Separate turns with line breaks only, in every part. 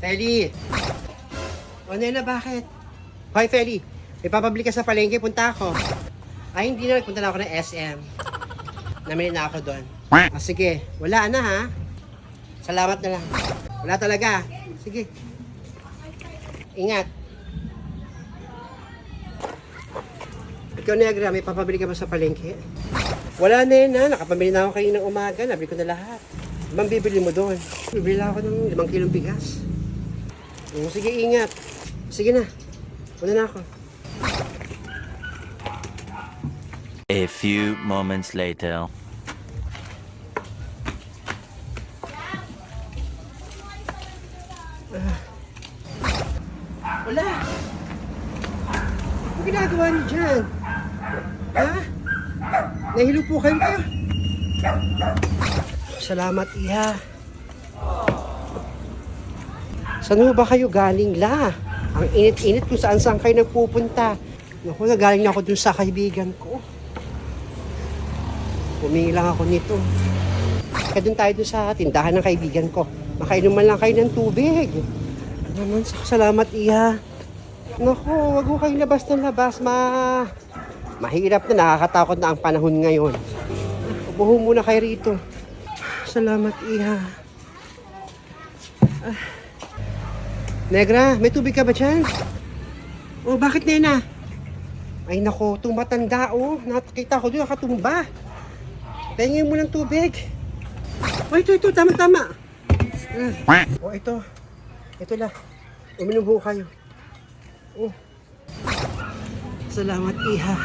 Feli! O, Nena, bakit? Hoy, Feli! May papabili ka sa palengke, punta ako. Ay, hindi na. Punta na ako ng SM. Namili na ako doon. Sige. Wala na, ha? Salamat na lang. Wala talaga. Sige. Ingat. Ikaw, Negra, may papabili ka ba sa palengke? Wala, Nena. Nakapamili na ako kayo ng umaga. Nabili ko na lahat. Ibang bibili mo doon? Bibili ako ng 5 kilong bigas. Sige, ingat. Sige na. Una na ako.
A few moments later.
Wala. Ano ginagawa niyo dyan? Ha? Nahilo po kayo pa? Salamat, Iha. Saan mo ba kayo galing, La? Ang init-init kung saan kayo nagpupunta. Naku, nagaling na ako dun sa kaibigan ko. Humingi lang ako nito. Kaya dun tayo dun sa tindahan ng kaibigan ko. Makainom man lang kayo ng tubig. Naman, salamat, Iha. Naku, wag mo kayong labas ng labas, mahirap na, nakakatakot na ang panahon ngayon. Ubuho muna kayo rito. Salamat, Iha. Negra, may tubig ka ba dyan? Oh, bakit, Nena? Ay, naku, tumatanda, oh. Nakita ko doon, nakatumba. Pahingin mo ng tubig. Oh, ito, tama. Oh, ito. Ito lang. Uminom ho kayo. Oh. Salamat, Iha.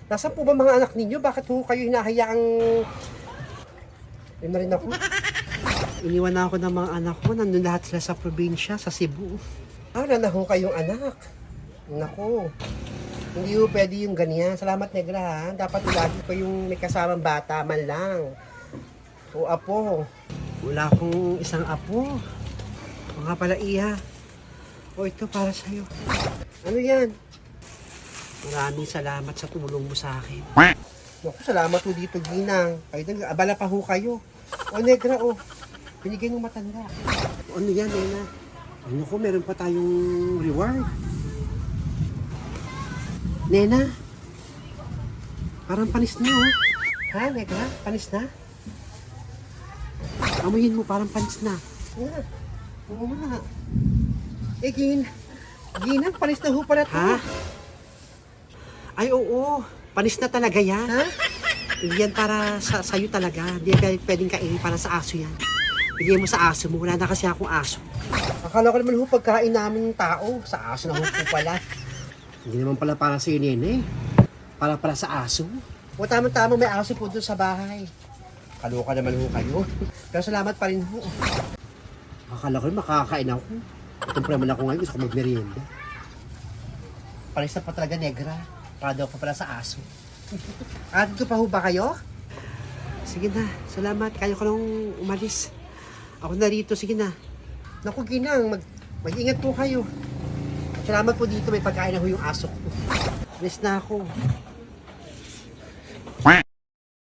Nasaan po ba mga anak ninyo? Bakit ho kayo hinahayaang... Ayun na rin ako. Iniwan na ako ng mga anak ko. Nandun lahat sila sa probinsya, sa Cebu. Wala na ho kayong anak. Naku. Hindi ho pwede yung ganyan. Salamat, Negra, ha? Dapat lagi ko yung may kasamang bata man lang. O apo. Wala akong isang apo. O nga pala, Iha. O ito para sa'yo. Ano yan? Maraming salamat sa tulong mo sa akin. Naku, salamat po dito, Ginang. Kayo, abala pa ho kayo. O, Negra, o. Binigay ng matanda. O, ano yan, Nena? Naku, meron pa tayong reward. Nena? Parang panis na, oh. Ha, Negra? Panis na? Amuyin mo, parang panis na. Yeah. Oo nga. Eh, Ginang, panis na ho pala ito. Ha? Ay, oo. Panis na talaga yan. Ha? Hindi yan para sa'yo talaga. Hindi pwedeng kainin para sa aso yan. Bigay mo sa aso mo. Wala na kasi akong aso. Akala ko naman ho pagkain namin ng tao. Sa aso na ho po pala. Hindi naman pala para sa Nene. Para sa aso. O tama-tama may aso po doon sa bahay. Kaloka naman ho kayo. Pero salamat pa rin ho. Akala ko makakain ako. Ito naman ako ngayon. Gusto ko magmerienda. Palis na pa talaga, Negra. Para daw pa pala sa aso. At ito pa ho ba kayo? Sige na. Salamat. Kaya ko nang umalis. Ako na rito. Sige na. Naku, Ginang. Mag-ingat po kayo. Salamat po dito. May pagkain na ho yung aso ko. Alis na ako.